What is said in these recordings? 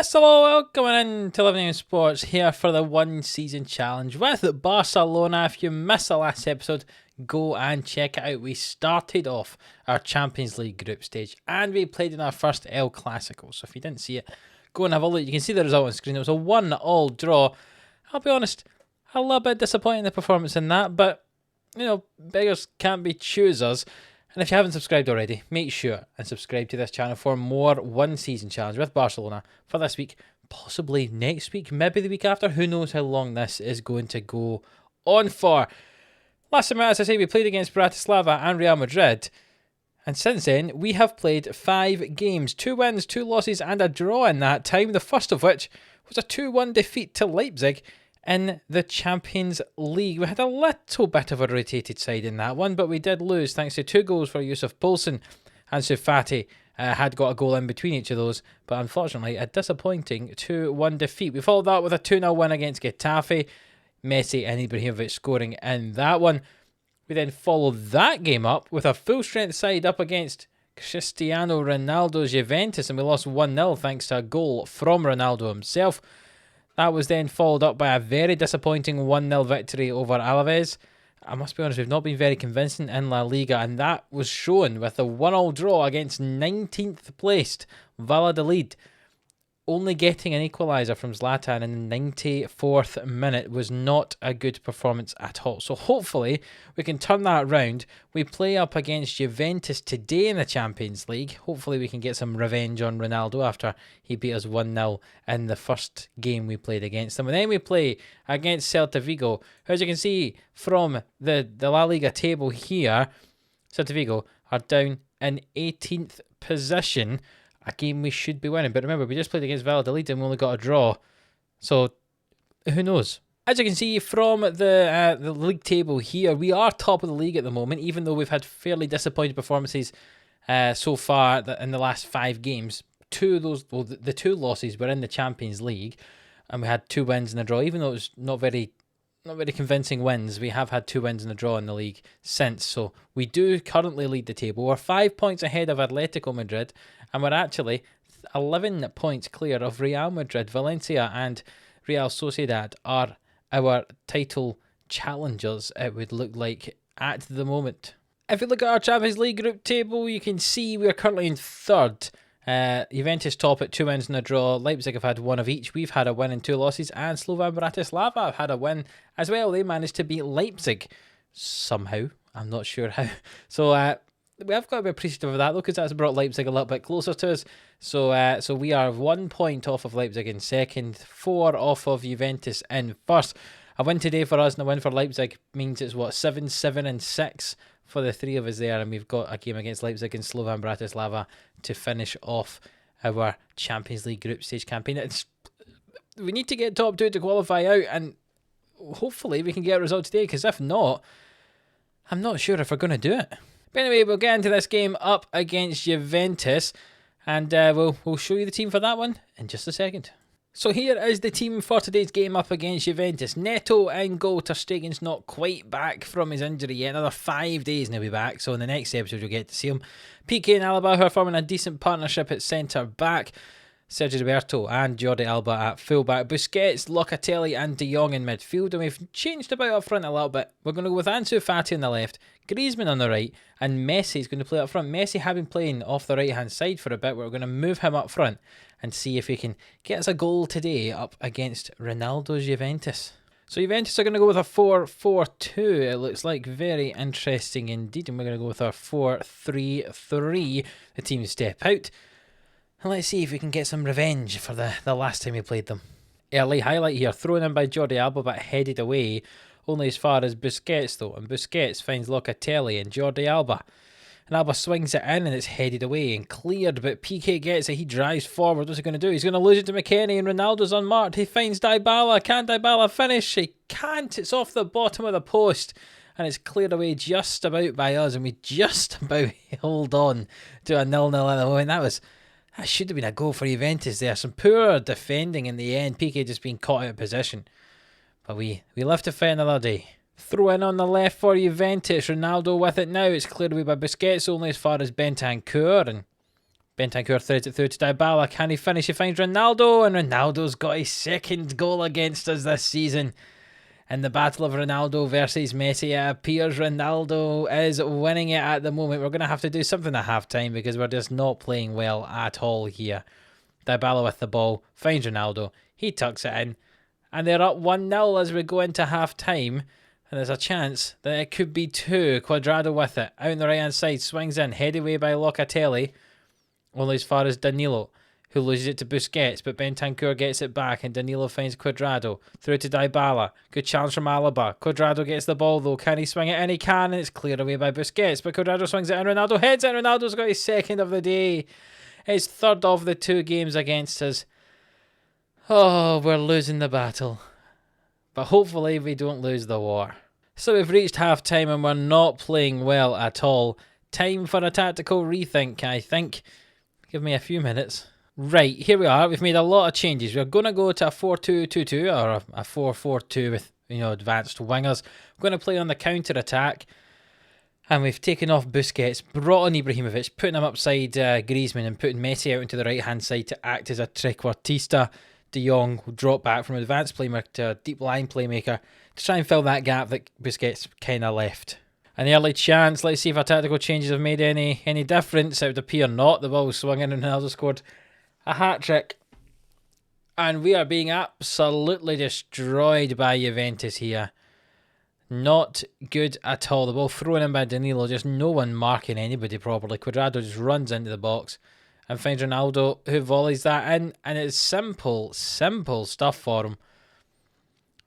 Yes, hello, welcome in to FM21 Sports here for the one season challenge with Barcelona. If you missed the last episode, go and check it out. We started off our Champions League group stage and we played in our first El Clasico. So if you didn't see it, go and have a look. You can see the result on screen. It was a 1-1 draw. I'll be honest, a little bit disappointing the performance in that, but you know, beggars can't be choosers. And if you haven't subscribed already, make sure and subscribe to this channel for more one-season challenge with Barcelona for this week, possibly next week, maybe the week after. Who knows how long this is going to go on for. Last time, as I say, we played against Bratislava and Real Madrid. And since then, we have played 5 games, 2 wins, 2 losses and a draw in that time. The first of which was a 2-1 defeat to Leipzig in the Champions League. We had a little bit of a rotated side in that one, but we did lose thanks to 2 goals for Yusuf Poulsen. Ansu Fati had got a goal in between each of those, but unfortunately a disappointing 2-1 defeat. We followed that with a 2-0 win against Getafe. Messi and Ibrahimovic scoring in that one. We then followed that game up with a full-strength side up against Cristiano Ronaldo's Juventus, and we lost 1-0 thanks to a goal from Ronaldo himself. That was then followed up by a very disappointing 1-0 victory over Alaves. I must be honest, we've not been very convincing in La Liga, and that was shown with a 1-1 draw against 19th placed Valladolid. Only getting an equaliser from Zlatan in the 94th minute was not a good performance at all. So hopefully we can turn that around. We play up against Juventus today in the Champions League. Hopefully we can get some revenge on Ronaldo after he beat us 1-0 in the first game we played against them. And then we play against Celta Vigo. As you can see from the La Liga table here, Celta Vigo are down in 18th position. A game we should be winning. But remember, we just played against Valladolid and we only got a draw. So, who knows? As you can see from the league table here, we are top of the league at the moment, even though we've had fairly disappointing performances so far in the last 5 games. 2 of those, well, the 2 losses were in the Champions League, and we had 2 wins and a draw. Even though it was not very convincing wins, we have had 2 wins and a draw in the league since. So we do currently lead the table. We're 5 points ahead of Atletico Madrid, and we're actually 11 points clear of Real Madrid. Valencia and Real Sociedad are our title challengers, it would look like, at the moment. If you look at our Champions League group table, you can see we're currently in 3rd. Juventus top at 2 wins and a draw. Leipzig have had 1 of each. We've had a win and 2 losses, and Slovan Bratislava have had a win as well. They managed to beat Leipzig somehow. I'm not sure how. So we have got to be appreciative of that, though, because that's brought Leipzig a little bit closer to us. So we are 1 point off of Leipzig in 2nd, 4 off of Juventus in 1st. A win today for us and a win for Leipzig means it's 7, 7 and 6 for the 3 of us there, and we've got a game against Leipzig and Slovan Bratislava to finish off our Champions League group stage campaign. We need to get top 2 to qualify out, and hopefully we can get a result today, because if not, I'm not sure if we're going to do it. But anyway, we'll get into this game up against Juventus, and we'll show you the team for that one in just a second. So here is the team for today's game up against Juventus. Neto in goal. Ter Stegen's not quite back from his injury yet. Another 5 days and he'll be back. So in the next episode you'll get to see him. Piqué and Alaba, who are forming a decent partnership at centre back. Sergio Roberto and Jordi Alba at fullback. Busquets, Locatelli and De Jong in midfield. And we've changed about up front a little bit. We're going to go with Ansu Fati on the left, Griezmann on the right, and Messi is going to play up front. Messi had been playing off the right hand side for a bit. We're going to move him up front and see if he can get us a goal today up against Ronaldo's Juventus. So Juventus are going to go with a 4-4-2. It looks like very interesting indeed. And we're going to go with our 4-3-3. The team step out. And let's see if we can get some revenge for the last time we played them. Early highlight here, thrown in by Jordi Alba but headed away only as far as Busquets though. And Busquets finds Locatelli and Jordi Alba. And Alba swings it in and it's headed away and cleared, but Piqué gets it. He drives forward. What's he going to do? He's going to lose it to McKennie, and Ronaldo's unmarked. He finds Dybala. Can Dybala finish? He can't. It's off the bottom of the post. And it's cleared away just about by us, and we just about hold on to a 0-0 at the moment. That should have been a goal for Juventus there. Some poor defending in the end. Piqué just being caught out of position. But we live to fight another day. Throw in on the left for Juventus. Ronaldo with it now. It's cleared away by Busquets only as far as Bentancur. And Bentancur threads it through to Dybala. Can he finish? He finds Ronaldo, and Ronaldo's got his second goal against us this season. In the battle of Ronaldo versus Messi, it appears Ronaldo is winning it at the moment. We're going to have to do something at half-time because we're just not playing well at all here. Dybala with the ball, finds Ronaldo. He tucks it in, and they're up 1-0 as we go into half-time. And there's a chance that it could be 2. Cuadrado with it. Out on the right-hand side. Swings in. Headed away by Locatelli. Only as far as Danilo, who loses it to Busquets. But Bentancur gets it back. And Danilo finds Cuadrado. Through to Dybala. Good challenge from Alaba. Cuadrado gets the ball though. Can he swing it in? He can. And it's cleared away by Busquets. But Cuadrado swings it in. Ronaldo heads it. Ronaldo's got his second of the day. His third of the 2 games against us. Oh, we're losing the battle. But hopefully we don't lose the war. So we've reached half-time and we're not playing well at all. Time for a tactical rethink, I think. Give me a few minutes. Right, here we are. We've made a lot of changes. We're going to go to a 4-2-2-2 or a 4-4-2 with, advanced wingers. We're going to play on the counter-attack. And we've taken off Busquets, brought on Ibrahimovic, putting him upside Griezmann and putting Messi out into the right-hand side to act as a trequartista. De Jong will drop back from an advanced playmaker to a deep line playmaker to try and fill that gap that Busquets kind of left. An early chance. Let's see if our tactical changes have made any difference. It would appear not. The ball was swung in and Ronaldo scored a hat-trick. And we are being absolutely destroyed by Juventus here. Not good at all. The ball thrown in by Danilo. Just no one marking anybody properly. Cuadrado just runs into the box and finds Ronaldo, who volleys that in. And it's simple stuff for him.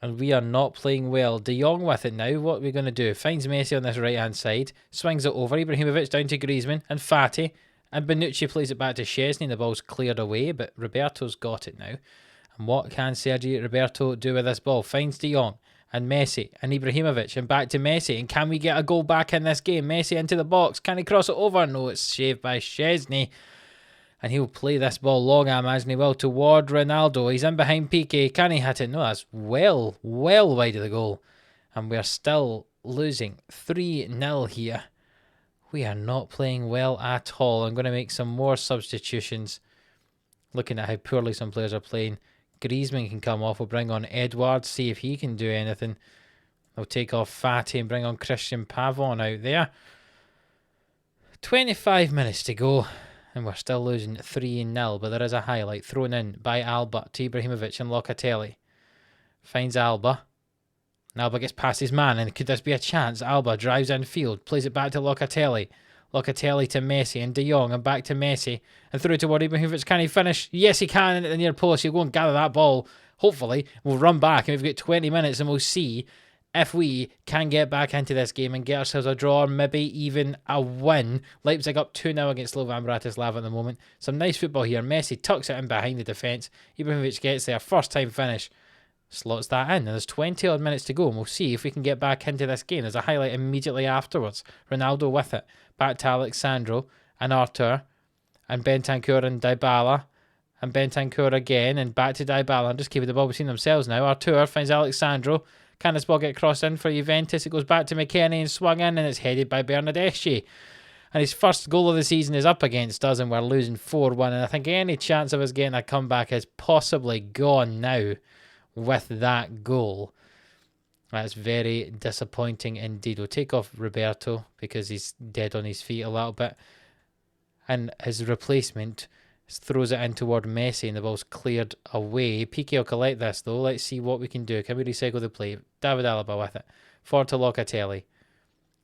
And we are not playing well. De Jong with it now. What are we going to do? Finds Messi on this right-hand side. Swings it over. Ibrahimovic down to Griezmann and Fati. And Bonucci plays it back to Szczesny. The ball's cleared away, but Roberto's got it now. And what can Sergi Roberto do with this ball? Finds De Jong and Messi and Ibrahimovic and back to Messi. And can we get a goal back in this game? Messi into the box. Can he cross it over? No, it's shaved by Szczesny. And he'll play this ball long, I imagine he will, toward Ronaldo. He's in behind Piqué. Can he hit it? No, that's well wide of the goal. And we're still losing 3-0 here. We are not playing well at all. I'm going to make some more substitutions. Looking at how poorly some players are playing. Griezmann can come off. We'll bring on Edouard, see if he can do anything. We'll take off Fati and bring on Christian Pavon out there. 25 minutes to go. And we're still losing 3-0, but there is a highlight thrown in by Alba to Ibrahimovic and Locatelli. Finds Alba. And Alba gets past his man, and could this be a chance? Alba drives infield, plays it back to Locatelli. Locatelli to Messi and De Jong, and back to Messi. And through toward Ibrahimovic. Can he finish? Yes, he can, at the near post. He'll go and gather that ball. Hopefully, we'll run back, and we've got 20 minutes, and we'll see if we can get back into this game and get ourselves a draw or maybe even a win. Leipzig up 2-0 against Slovan Bratislava at the moment. Some nice football here. Messi tucks it in behind the defence. Ibrahimovic gets there. First time finish. Slots that in. And there's 20 odd minutes to go. And we'll see if we can get back into this game. There's a highlight immediately afterwards. Ronaldo with it. Back to Alexandro and Artur. And Bentancur and Dybala. And Bentancur again. And back to Dybala. And just keeping the ball between themselves now. Artur finds Alexandro. Can this ball get crossed in for Juventus? It goes back to McKennie and swung in, and it's headed by Bernardeschi. And his first goal of the season is up against us, and we're losing 4-1. And I think any chance of us getting a comeback is possibly gone now with that goal. That's very disappointing indeed. We'll take off Roberto because he's dead on his feet a little bit. And his replacement throws it in toward Messi and the ball's cleared away. Piqué will collect this though. Let's see what we can do. Can we recycle the play? David Alaba with it. Forward to Locatelli.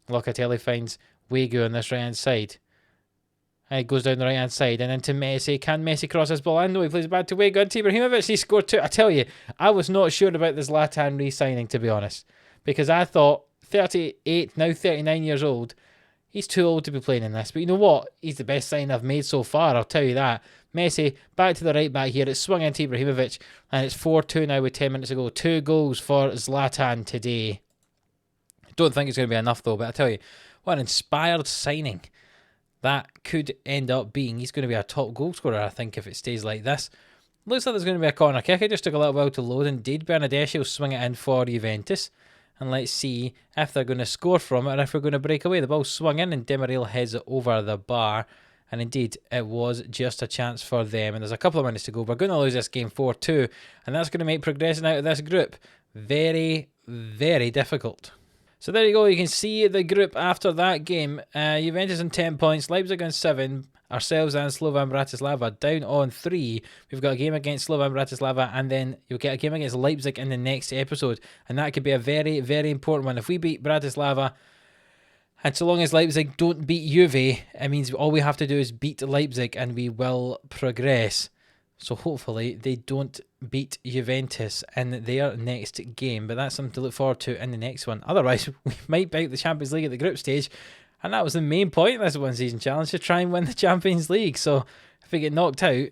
Locatelli finds Wegu on this right hand side. And it goes down the right hand side and into Messi. Can Messi cross this ball in? No, he plays it back to Wegu. And Ibrahimovic, he scored 2. I tell you, I was not sure about this Zlatan re-signing, to be honest. Because I thought 38, now 39 years old, he's too old to be playing in this. But you know what? He's the best signing I've made so far, I'll tell you that. Messi, back to the right back here. It's swung into Ibrahimovic. And it's 4-2 now with 10 minutes to go. 2 goals for Zlatan today. Don't think it's going to be enough though, but I tell you, what an inspired signing that could end up being. He's going to be a top goal scorer, I think, if it stays like this. Looks like there's going to be a corner kick. It just took a little while to load. Indeed, Bernardeschi will swing it in for Juventus. And let's see if they're going to score from it or if we're going to break away. The ball swung in and Demirel heads it over the bar. And indeed, it was just a chance for them. And there's a couple of minutes to go. We're going to lose this game 4-2. And that's going to make progressing out of this group very, very difficult. So there you go. You can see the group after that game. Juventus on 10 points. Leipzig on 7. Ourselves and Slovan Bratislava down on 3. We've got a game against Slovan Bratislava, and then you'll get a game against Leipzig in the next episode. And that could be a very, very important one. If we beat Bratislava, and so long as Leipzig don't beat Juve, it means all we have to do is beat Leipzig and we will progress. So hopefully they don't beat Juventus in their next game. But that's something to look forward to in the next one. Otherwise, we might beat the Champions League at the group stage. And that was the main point of this one season challenge, to try and win the Champions League. So if we get knocked out,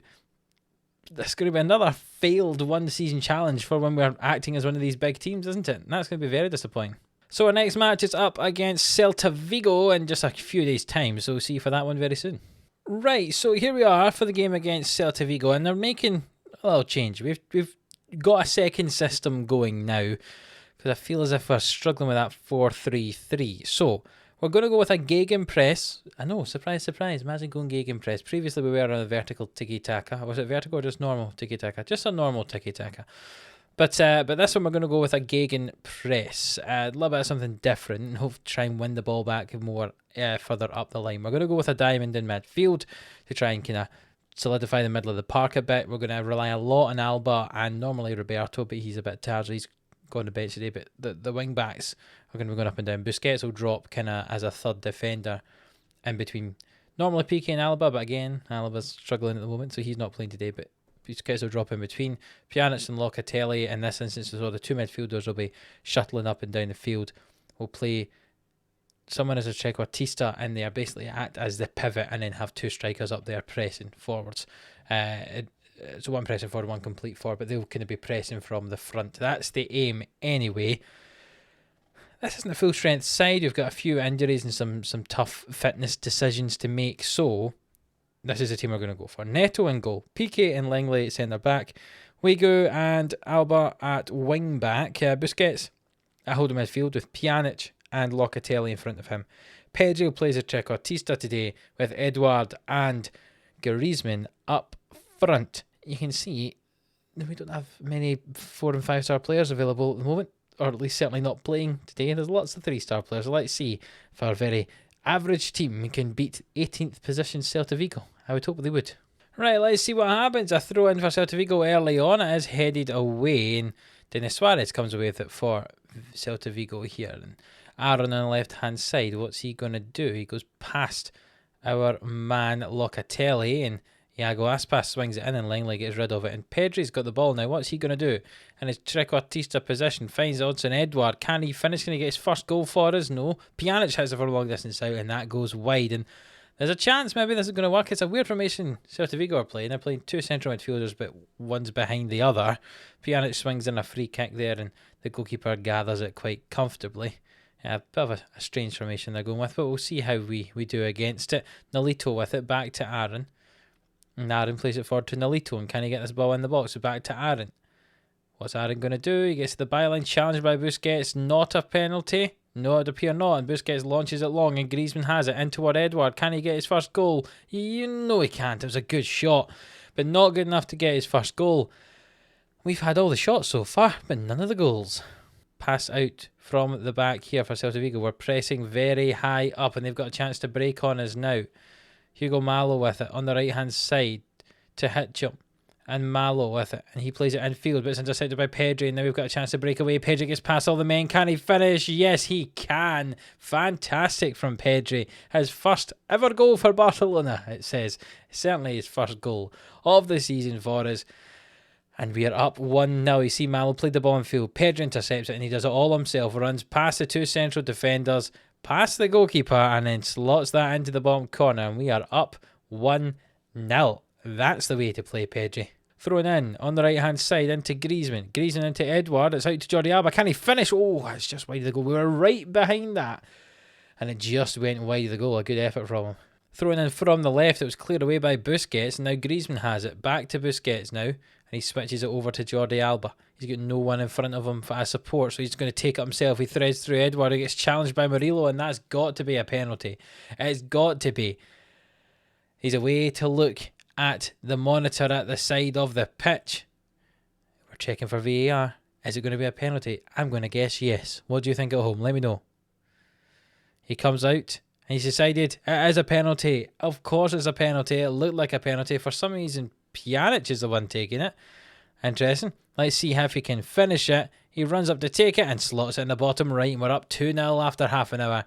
there's going to be another failed one season challenge for when we're acting as one of these big teams, isn't it? And that's going to be very disappointing. So our next match is up against Celta Vigo in just a few days' time. So we'll see you for that one very soon. Right, so here we are for the game against Celta Vigo. And they're making a little change. We've got a second system going now, because I feel as if we're struggling with that 4-3-3. So we're going to go with a gegenpress. I know, surprise, surprise. Imagine going gegenpress. Previously, we were on a vertical tiki-taka. Was it vertical or just normal tiki-taka? Just a normal tiki-taka. But this one, we're going to go with a gegenpress. A little bit of something different, and hope to try and win the ball back more further up the line. We're going to go with a diamond in midfield to try and kind of solidify the middle of the park a bit. We're going to rely a lot on Alba and normally Roberto, but he's a bit tired, so he's going to bench today. But the wing backs are going to be going up and down. Busquets will drop kind of as a third defender in between normally Piqué and Alba, but again, Alba's struggling at the moment, so he's not playing today. But Busquets will drop in between. Pjanic and Locatelli in this instance as well. The two midfielders will be shuttling up and down the field. We'll play someone as a trequartista in there, basically act as the pivot, and then have two strikers up there pressing forwards. So one pressing forward, one complete forward, but they'll kind of be pressing from the front. That's the aim anyway. This isn't a full strength side. We've got a few injuries and some tough fitness decisions to make. So this is the team we're going to go for. Neto in goal. Piqué and Langley at centre back. Weigl and Alba at wing back. Busquets at holding midfield with Pjanic and Locatelli in front of him. Pedro plays a trequartista today with Edouard and Griezmann up front. You can see we don't have many 4 and 5 star players available at the moment, or at least certainly not playing today. There's lots of 3-star players. I'd like to see if our very average team can beat 18th position Celta Vigo. I would hope they would. Right, let's see what happens. A throw in for Celta Vigo early on. It is headed away, and Denis Suarez comes away with it for Celta Vigo here. And Aaron on the left hand side, what's he going to do? He goes past our man Locatelli, and Iago Aspas swings it in, and Langley gets rid of it. And Pedri's got the ball now. What's he going to do? In his trequartista position, finds Odson Edouard. Can he finish? Can he get his first goal for us? No. Pjanic hits it for a long distance out, and that goes wide. And there's a chance maybe this is going to work. It's a weird formation Celta Vigo are playing. They're playing two central midfielders, but one's behind the other. Pjanic swings in a free kick there, and the goalkeeper gathers it quite comfortably. A bit of a strange formation they're going with, but we'll see how we do against it. Nolito with it, back to Aaron. And Aaron plays it forward to Nolito, and can he get this ball in the box? So back to Aaron. What's Aaron going to do? He gets to the byline, challenged by Busquets. Not a penalty. No, it would appear not. And Busquets launches it long, and Griezmann has it in toward Edouard. Can he get his first goal? You know he can't. It was a good shot, but not good enough to get his first goal. We've had all the shots so far, but none of the goals. Pass out from the back here for Celta Vigo. We're pressing very high up, and they've got a chance to break on us now. Hugo Malo with it on the right hand side to Hitchum, and Malo with it, and he plays it infield, but it's intercepted by Pedri, and now we've got a chance to break away. Pedri gets past all the men. Can he finish? Yes, he can. Fantastic from Pedri. His first ever goal for Barcelona, it says. Certainly his first goal of the season for us. And we are up 1-0. You see Malo played the ball in field. Pedri intercepts it, and he does it all himself. Runs past the two central defenders, past the goalkeeper, and then slots that into the bottom corner. And we are up 1-0. That's the way to play, Pedri. Thrown in on the right-hand side into Griezmann. Griezmann into Edouard. It's out to Jordi Alba. Can he finish? Oh, it's just wide of the goal. We were right behind that, and it just went wide of the goal. A good effort from him. Thrown in from the left. It was cleared away by Busquets. And now Griezmann has it. Back to Busquets now. And he switches it over to Jordi Alba. He's got no one in front of him as support, so he's going to take it himself. He threads through Edouard. He gets challenged by Murillo, and that's got to be a penalty. It's got to be. He's away to look at the monitor at the side of the pitch. We're checking for VAR. Is it going to be a penalty? I'm going to guess yes. What do you think at home? Let me know. He comes out and he's decided it is a penalty. Of course it's a penalty. It looked like a penalty. For some reason, Pjanic is the one taking it. Interesting. Let's see if he can finish it. He runs up to take it and slots it in the bottom right. And we're up 2-0 after half an hour.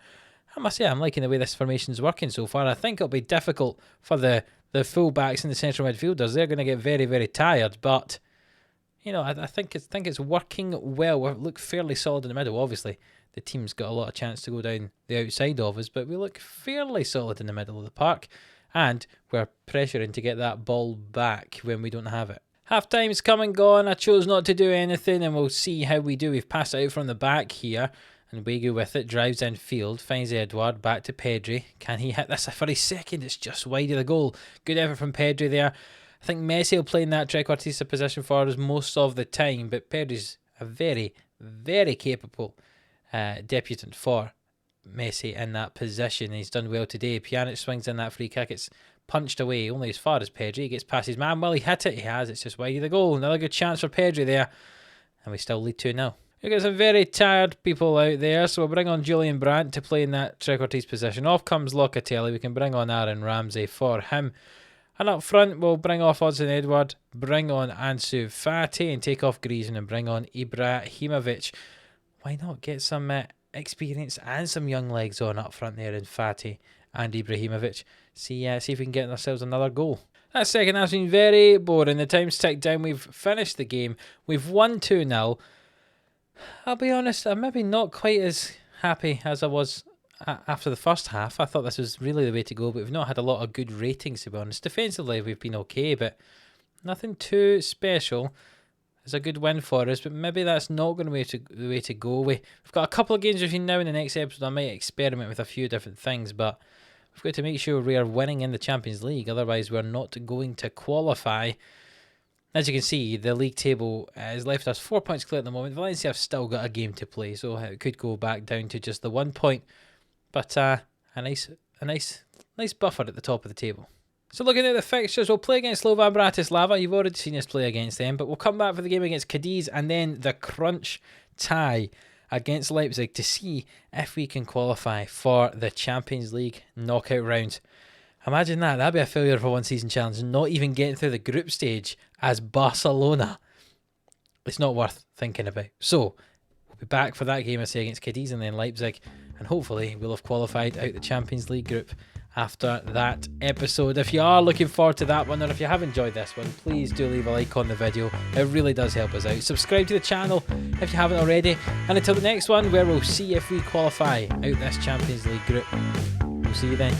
I must say, I'm liking the way this formation's working so far. I think it'll be difficult for the full-backs and the central midfielders. They're going to get very, very tired. But, you know, I think it's working well. We look fairly solid in the middle. Obviously, the team's got a lot of chance to go down the outside of us. But we look fairly solid in the middle of the park. And we're pressuring to get that ball back when we don't have it. Half-time's come and gone. I chose not to do anything, and we'll see how we do. We've passed it out from the back here, and we go with it. Drives in field, finds Edouard, back to Pedri. Can he hit this for his second? It's just wide of the goal. Good effort from Pedri there. I think Messi will play in that trequartista position for us most of the time, but Pedri's a very, very capable debutant for Messi in that position. He's done well today. Pjanic swings in that free kick. It's punched away only as far as Pedri. He gets past his man. Will he hit it? He has. It's just wide of the goal. Another good chance for Pedri there. And we still lead 2-0. We've got some very tired people out there, so we'll bring on Julian Brandt to play in that trequartiste position. Off comes Locatelli. We can bring on Aaron Ramsey for him. And up front, we'll bring off Odsonne Edouard, bring on Ansu Fati, and take off Griezmann and bring on Ibrahimovic. Why not get some experience and some young legs on up front there in Fati and Ibrahimovic? See if we can get ourselves another goal. That second half's been very boring. The time's ticked down. We've finished the game. We've won 2-0. I'll be honest, I'm maybe not quite as happy as I was after the first half. I thought this was really the way to go, but we've not had a lot of good ratings, to be honest. Defensively, we've been okay, but nothing too special. It's a good win for us, but maybe that's not going to be the way to go. We've got a couple of games between now and the next episode. I might experiment with a few different things, but we've got to make sure we are winning in the Champions League. Otherwise, we're not going to qualify. As you can see, the league table has left us 4 points clear at the moment. Valencia have still got a game to play, so it could go back down to just the 1 point. But a nice buffer at the top of the table. So looking at the fixtures, we'll play against Slovan Bratislava. You've already seen us play against them, but we'll come back for the game against Cadiz and then the crunch tie against Leipzig to see if we can qualify for the Champions League knockout round. Imagine that. That'd be a failure for one season challenge. Not even getting through the group stage as Barcelona. It's not worth thinking about. So, we'll be back for that game, I say, against Cadiz and then Leipzig. And hopefully, we'll have qualified out the Champions League group after that episode. If you are looking forward to that one, or if you have enjoyed this one, please do leave a like on the video. It really does help us out. Subscribe to the channel if you haven't already. And until the next one, where we'll see if we qualify out this Champions League group. We'll see you then.